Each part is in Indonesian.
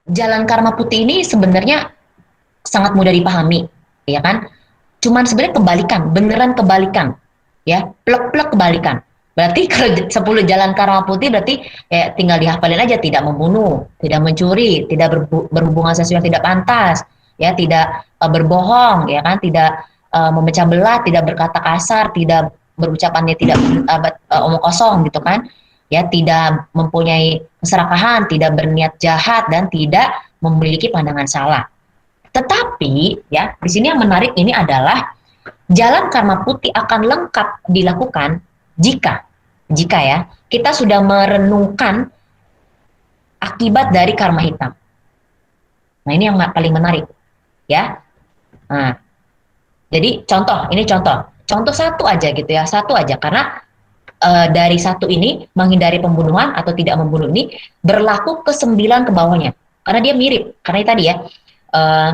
Jalan karma putih ini sebenarnya sangat mudah dipahami, ya kan? Cuman sebenarnya kebalikan, beneran kebalikan, ya, plek-plek kebalikan. Berarti kalau 10 jalan karma putih berarti ya tinggal dihafalin aja, tidak membunuh, tidak mencuri, tidak berhubungan sesuatu yang tidak pantas, ya, tidak berbohong, ya kan, tidak memecah belah, tidak berkata kasar, tidak berucapannya tidak omong kosong gitu kan. Ya, tidak mempunyai keserakahan, tidak berniat jahat dan tidak memiliki pandangan salah. Tetapi ya, di sini yang menarik ini adalah jalan karma putih akan lengkap dilakukan jika jika ya kita sudah merenungkan akibat dari karma hitam. Nah, ini yang paling menarik ya. Nah, jadi contoh satu aja gitu ya, satu aja karena dari satu ini menghindari pembunuhan atau tidak membunuh ini berlaku ke 9 ke bawahnya. Karena dia mirip, karena tadi ya uh,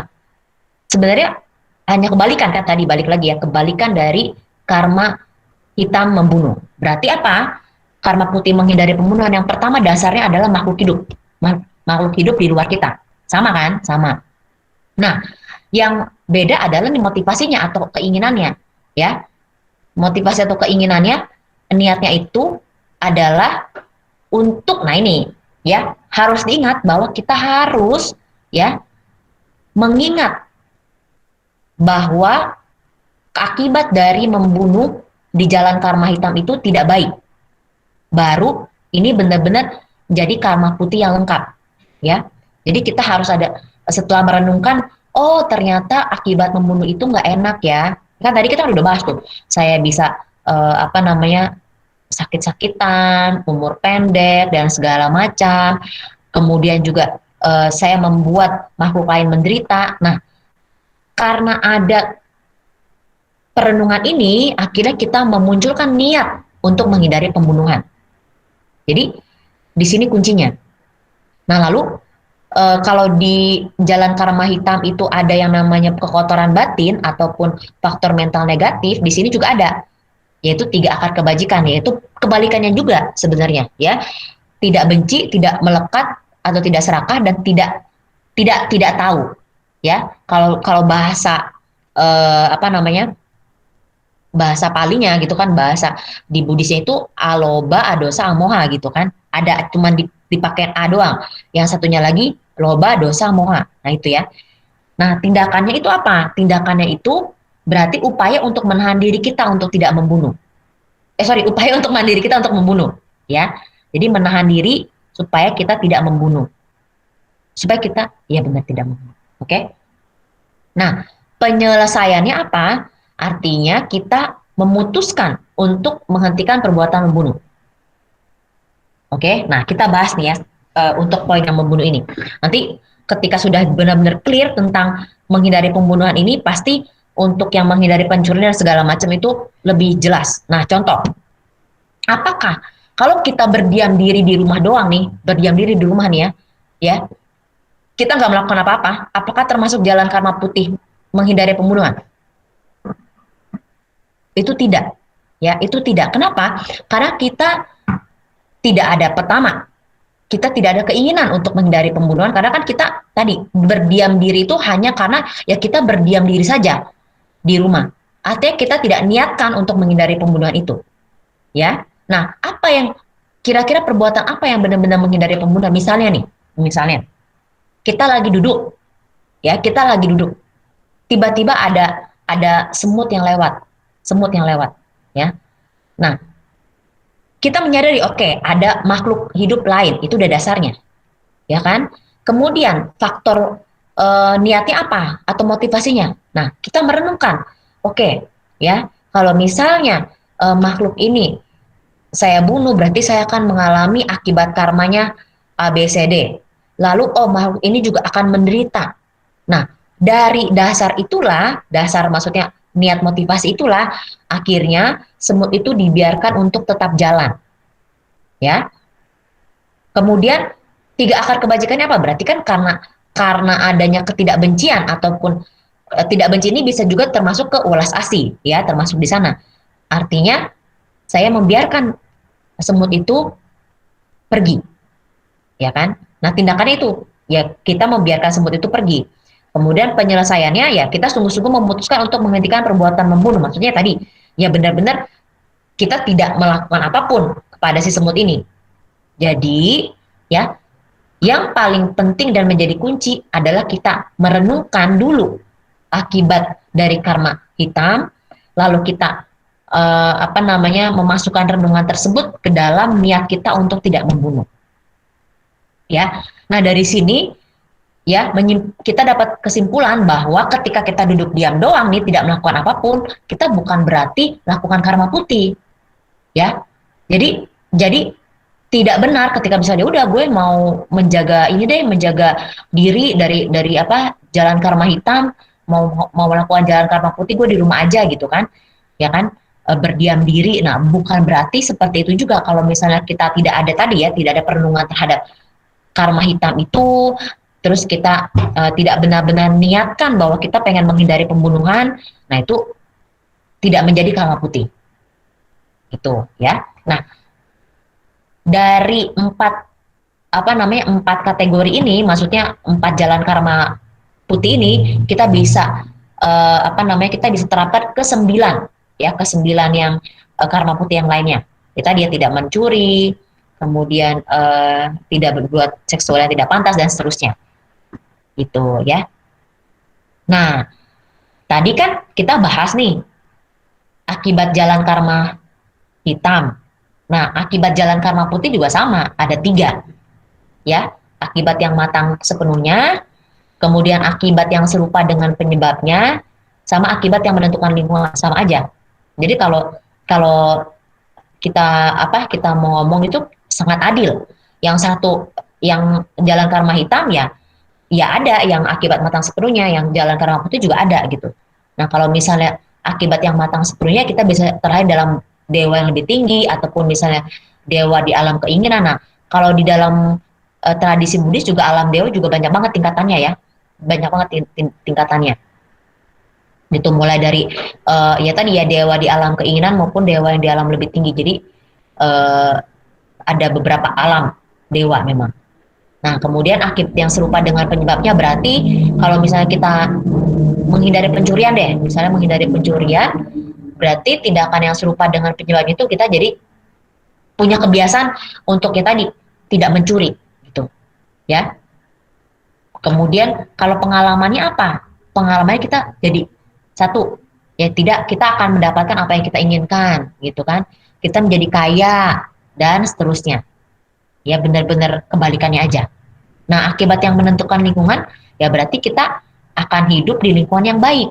sebenarnya hanya kebalikan kan tadi, balik lagi ya, kebalikan dari karma hitam membunuh. Berarti apa? Karma putih menghindari pembunuhan yang pertama dasarnya adalah makhluk hidup. Makhluk hidup di luar kita. Sama kan? Sama. Nah, yang beda adalah nih motivasinya atau keinginannya, ya. Motivasi atau keinginannya, niatnya itu adalah untuk, nah ini ya, harus diingat bahwa kita harus ya mengingat bahwa akibat dari membunuh di jalan karma hitam itu tidak baik. Baru ini benar-benar jadi karma putih yang lengkap, ya. Jadi kita harus ada, setelah merenungkan, oh ternyata akibat membunuh itu nggak enak ya. Kan tadi kita udah bahas tuh, saya bisa apa namanya, sakit-sakitan, umur pendek dan segala macam. Kemudian juga saya membuat makhluk lain menderita. Nah, karena ada perenungan ini akhirnya kita memunculkan niat untuk menghindari pembunuhan. Jadi di sini kuncinya. Nah, lalu kalau di jalan karma hitam itu ada yang namanya kekotoran batin ataupun faktor mental negatif, di sini juga ada, yaitu 3 akar kebajikan, yaitu kebalikannya juga sebenarnya, ya. Tidak benci, tidak melekat atau tidak serakah dan tidak tahu, ya. Kalau kalau bahasa apa namanya, bahasa palinya gitu kan, bahasa di Buddhisnya itu aloba, adosa, amoha gitu kan. Ada cuman dipakai a doang. Yang satunya lagi loba, dosa, moha. Nah, itu ya. Nah, tindakannya itu apa? Tindakannya itu berarti upaya untuk menahan diri kita untuk tidak membunuh. Upaya untuk menahan diri kita untuk membunuh, ya. Jadi menahan diri supaya kita tidak membunuh. Supaya kita ya benar tidak membunuh. Oke? Nah, penyelesaiannya apa? Artinya kita memutuskan untuk menghentikan perbuatan membunuh. Oke, nah kita bahas nih ya untuk poin yang membunuh ini. Nanti ketika sudah benar-benar clear tentang menghindari pembunuhan ini, pasti untuk yang menghindari pencurian dan segala macam itu lebih jelas. Nah, contoh, apakah kalau kita berdiam diri di rumah doang nih, berdiam diri di rumah nih ya, kita nggak melakukan apa-apa, apakah termasuk jalan karma putih menghindari pembunuhan? Itu tidak, ya, itu tidak. Kenapa? Karena kita tidak ada, pertama, kita tidak ada keinginan untuk menghindari pembunuhan karena kan kita tadi berdiam diri itu hanya karena ya kita berdiam diri saja di rumah. Artinya kita tidak niatkan untuk menghindari pembunuhan itu, ya. Nah, apa yang kira-kira perbuatan apa yang benar-benar menghindari pembunuhan? Misalnya kita lagi duduk, ya, kita lagi duduk, tiba-tiba ada semut yang lewat, ya. Nah, kita menyadari, oke, ada makhluk hidup lain, itu udah dasarnya, ya kan? Kemudian faktor niatnya apa atau motivasinya? Nah, kita merenungkan, oke, ya, kalau misalnya makhluk ini saya bunuh, berarti saya akan mengalami akibat karmanya A, B, C, D. Lalu, oh, makhluk ini juga akan menderita. Nah, dari dasar itulah, dasar maksudnya niat motivasi itulah, akhirnya semut itu dibiarkan untuk tetap jalan, ya. Kemudian 3 akar kebajikannya apa? Berarti kan karena adanya ketidakbencian ataupun tidak benci ini bisa juga termasuk ke ulas asih, ya, termasuk di sana. Artinya saya membiarkan semut itu pergi, ya kan? Nah, tindakannya itu ya kita membiarkan semut itu pergi. Kemudian penyelesaiannya ya kita sungguh-sungguh memutuskan untuk menghentikan perbuatan membunuh. Maksudnya tadi ya benar-benar kita tidak melakukan apapun kepada si semut ini. Jadi ya yang paling penting dan menjadi kunci adalah kita merenungkan dulu akibat dari karma hitam, lalu kita memasukkan renungan tersebut ke dalam niat kita untuk tidak membunuh. Ya, nah dari sini ya kita dapat kesimpulan bahwa ketika kita duduk diam doang nih tidak melakukan apapun, kita bukan berarti lakukan karma putih. Ya, jadi tidak benar ketika misalnya udah gue mau menjaga ini deh, menjaga diri dari jalan karma hitam, mau melakukan jalan karma putih, gue di rumah aja gitu kan, ya kan, berdiam diri. Nah bukan berarti seperti itu juga kalau misalnya kita tidak ada tadi ya, tidak ada perenungan terhadap karma hitam itu, terus kita tidak benar-benar niatkan bahwa kita pengen menghindari pembunuhan, nah itu tidak menjadi karma putih itu ya. Nah dari empat kategori ini, maksudnya 4 jalan karma putih ini kita bisa kita bisa terapkan ke 9 ya, ke 9 yang karma putih yang lainnya. Dia tidak mencuri, kemudian tidak berbuat seksual yang tidak pantas dan seterusnya. Gitu ya. Nah, tadi kan kita bahas nih akibat jalan karma hitam. Nah, akibat jalan karma putih juga sama, ada 3. Ya, akibat yang matang sepenuhnya, kemudian akibat yang serupa dengan penyebabnya, sama akibat yang menentukan lingkungan, sama aja. Jadi kalau kalau kita mau ngomong itu sangat adil. Yang satu yang jalan karma hitam ya ada yang akibat matang sepenuhnya, yang jalan karma putih juga ada gitu. Nah, kalau misalnya akibat yang matang sepenuhnya kita bisa terakhir dalam dewa yang lebih tinggi ataupun misalnya dewa di alam keinginan. Nah, kalau di dalam tradisi Buddhis juga alam dewa juga banyak banget tingkatannya ya. Banyak banget tingkatannya. Itu mulai dari ya tadi ya dewa di alam keinginan maupun dewa yang di alam lebih tinggi. Jadi ada beberapa alam dewa memang. Nah, kemudian akibat yang serupa dengan penyebabnya berarti kalau misalnya kita menghindari pencurian deh, misalnya menghindari pencurian, berarti tindakan yang serupa dengan penyebab itu kita jadi punya kebiasaan untuk kita tidak mencuri gitu ya. Kemudian kalau pengalamannya apa? Pengalamannya kita jadi satu ya, tidak, kita akan mendapatkan apa yang kita inginkan gitu kan, kita menjadi kaya dan seterusnya ya, benar-benar kebalikannya aja. Nah, akibat yang menentukan lingkungan ya berarti kita akan hidup di lingkungan yang baik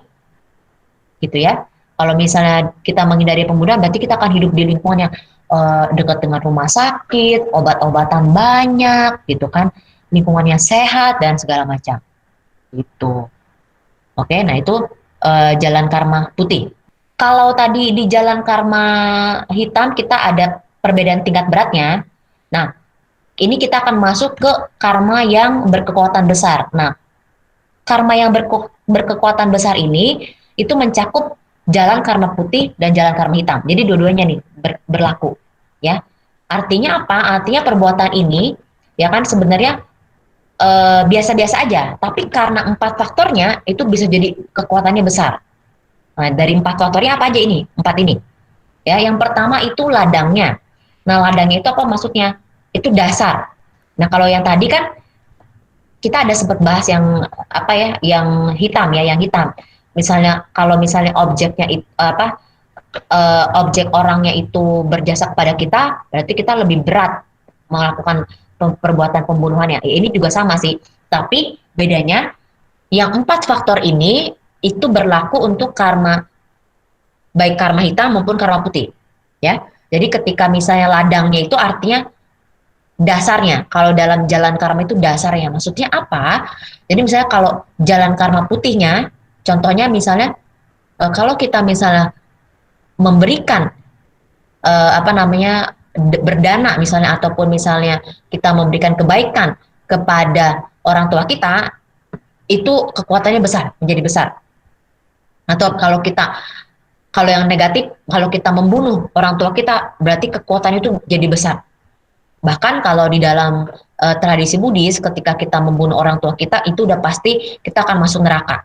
gitu ya. Kalau misalnya kita menghindari pembunuhan, berarti kita akan hidup di lingkungan yang dekat dengan rumah sakit, obat-obatan banyak, gitu kan, lingkungannya sehat dan segala macam. Gitu. Oke, nah itu jalan karma putih. Kalau tadi di jalan karma hitam kita ada perbedaan tingkat beratnya. Nah, ini kita akan masuk ke karma yang berkekuatan besar. Nah, karma yang berkekuatan besar ini itu mencakup jalan karma putih dan jalan karma hitam. Jadi dua-duanya nih berlaku, ya. Artinya apa? Artinya perbuatan ini ya kan sebenarnya biasa-biasa aja, tapi karena 4 faktornya itu bisa jadi kekuatannya besar. Nah, dari 4 faktornya apa aja ini? 4 ini. Ya, yang pertama itu ladangnya. Nah, ladangnya itu apa maksudnya? Itu dasar. Nah, kalau yang tadi kan kita ada sempat bahas yang yang hitam ya, yang hitam. Misalnya kalau misalnya objeknya objek orangnya itu berjasa kepada kita, berarti kita lebih berat melakukan perbuatan pembunuhannya. Ini juga sama sih, tapi bedanya yang 4 faktor ini itu berlaku untuk karma, baik karma hitam maupun karma putih, ya. Jadi ketika misalnya ladangnya itu artinya dasarnya. Kalau dalam jalan karma itu dasarnya, maksudnya apa? Jadi misalnya kalau jalan karma putihnya, contohnya misalnya kalau kita misalnya memberikan berdana misalnya, ataupun misalnya kita memberikan kebaikan kepada orang tua kita, itu kekuatannya besar, menjadi besar. Atau kalau yang negatif, kalau kita membunuh orang tua kita, berarti kekuatannya itu jadi besar. Bahkan kalau di dalam tradisi Buddhis, ketika kita membunuh orang tua kita itu udah pasti kita akan masuk neraka,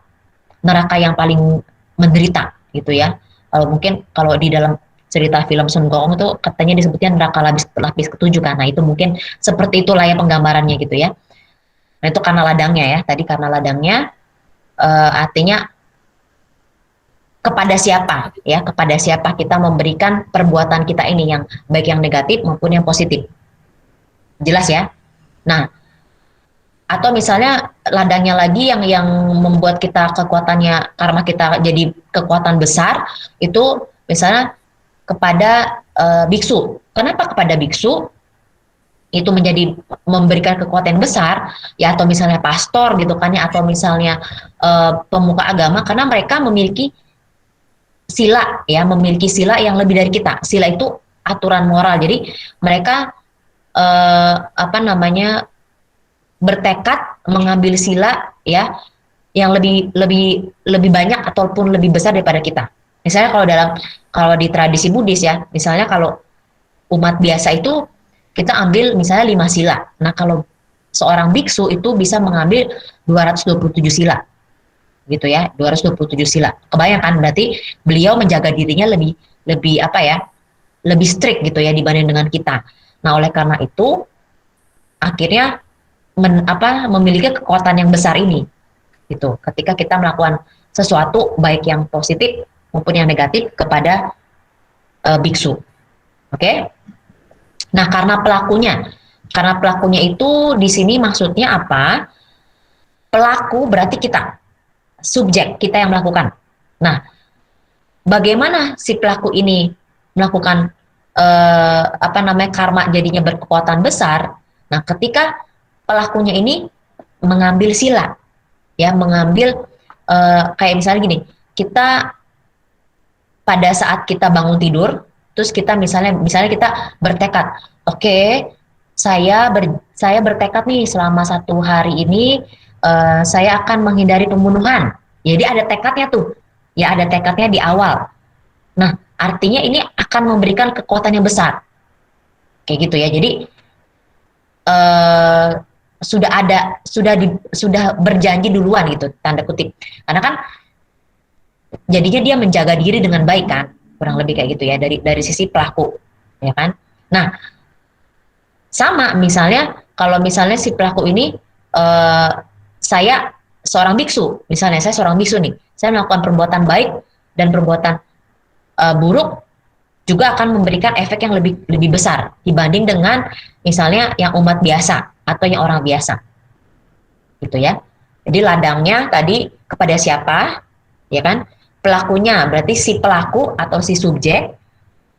neraka yang paling menderita gitu ya. Kalau mungkin kalau di dalam cerita film Sun Gokong itu katanya disebutnya neraka lapis ketujuh kan. Nah itu mungkin seperti itulah ya penggambarannya gitu ya. Nah itu karena ladangnya ya. Tadi karena ladangnya artinya kepada siapa ya, kepada siapa kita memberikan perbuatan kita ini, yang baik yang negatif maupun yang positif. Jelas ya. Nah, atau misalnya ladangnya lagi yang membuat kita kekuatannya, karma kita jadi kekuatan besar itu misalnya kepada biksu. Kenapa kepada biksu? Itu menjadi memberikan kekuatan yang besar ya, atau misalnya pastor gitu kan ya, atau misalnya pemuka agama, karena mereka memiliki sila ya, memiliki sila yang lebih dari kita. Sila itu aturan moral. Jadi mereka apa namanya bertekad mengambil sila ya yang lebih banyak ataupun lebih besar daripada kita. Misalnya kalau di tradisi Buddhis ya, misalnya kalau umat biasa itu kita ambil misalnya 5 sila. Nah, kalau seorang biksu itu bisa mengambil 227 sila. Gitu ya, 227 sila. Kebayangkan berarti beliau menjaga dirinya lebih apa ya? Lebih strict gitu ya dibanding dengan kita. Nah, oleh karena itu akhirnya memiliki kekuatan yang besar ini. Gitu. Ketika kita melakukan sesuatu baik yang positif maupun yang negatif kepada biksu. Oke? Nah, karena pelakunya itu di sini maksudnya apa? Pelaku berarti kita, subjek kita yang melakukan. Nah, bagaimana si pelaku ini melakukan karma jadinya berkekuatan besar? Nah, ketika pelakunya ini mengambil sila, ya mengambil kayak misalnya gini, kita pada saat kita bangun tidur, terus kita misalnya kita bertekad, oke, saya bertekad nih selama 1 hari ini saya akan menghindari pembunuhan. Jadi ada tekadnya tuh, ya ada tekadnya di awal. Nah, artinya ini akan memberikan kekuatan yang besar, kayak gitu ya. Jadi sudah berjanji duluan gitu, tanda kutip. Karena kan jadinya dia menjaga diri dengan baik kan, kurang lebih kayak gitu ya dari sisi pelaku, ya kan. Nah, sama misalnya kalau misalnya si pelaku ini saya seorang biksu, misalnya saya seorang biksu nih, saya melakukan perbuatan baik dan perbuatan buruk juga akan memberikan efek yang lebih besar dibanding dengan misalnya yang umat biasa atau yang orang biasa, gitu ya. Jadi ladangnya tadi kepada siapa, ya kan? Pelakunya berarti si pelaku atau si subjek,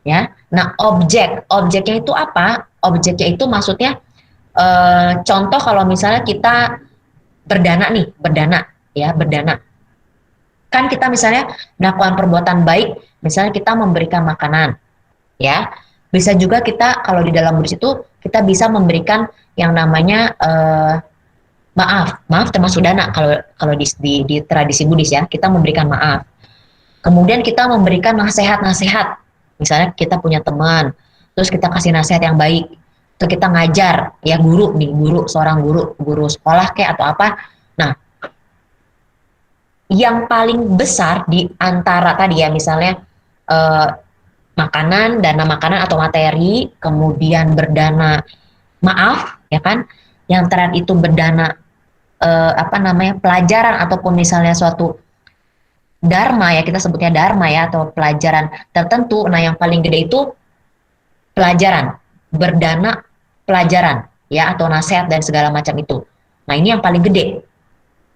ya. Nah, objeknya itu apa? Objeknya itu maksudnya contoh kalau misalnya kita berdana, kan kita misalnya melakukan perbuatan baik, misalnya kita memberikan makanan, ya. Bisa juga kita kalau di dalam Buddhis itu kita bisa memberikan yang namanya maaf termasuk dana kalau di tradisi Buddhis ya, kita memberikan maaf. Kemudian kita memberikan nasihat, misalnya kita punya teman, terus kita kasih nasihat yang baik, atau kita ngajar ya seorang guru sekolah kayak atau apa. Nah, yang paling besar di antara tadi ya misalnya makanan, dana makanan atau materi, kemudian berdana maaf, ya kan? Yang terakhir itu berdana pelajaran ataupun misalnya suatu dharma ya, kita sebutnya dharma ya, atau pelajaran tertentu. Nah, yang paling gede itu pelajaran, berdana pelajaran ya, atau nasihat dan segala macam itu. Nah, ini yang paling gede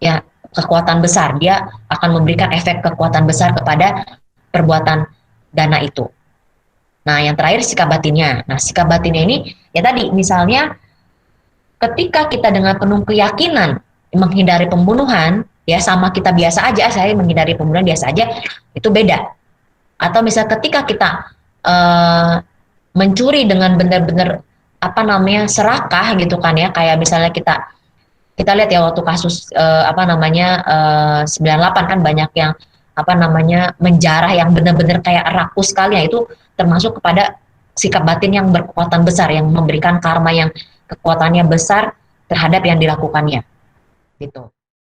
ya, kekuatan besar, dia akan memberikan efek kekuatan besar kepada perbuatan dana itu. Nah, yang terakhir sikap batinnya. Nah, sikap batinnya ini ya tadi misalnya ketika kita dengan penuh keyakinan menghindari pembunuhan, ya sama kita biasa aja, saya menghindari pembunuhan biasa aja, itu beda. Atau misalnya ketika kita mencuri dengan benar-benar serakah gitu kan ya, kayak misalnya kita lihat ya waktu kasus 98 kan banyak yang menjarah yang benar-benar kayak rakus sekali ya, itu termasuk kepada sikap batin yang berkekuatan besar yang memberikan karma yang kekuatannya besar terhadap yang dilakukannya gitu.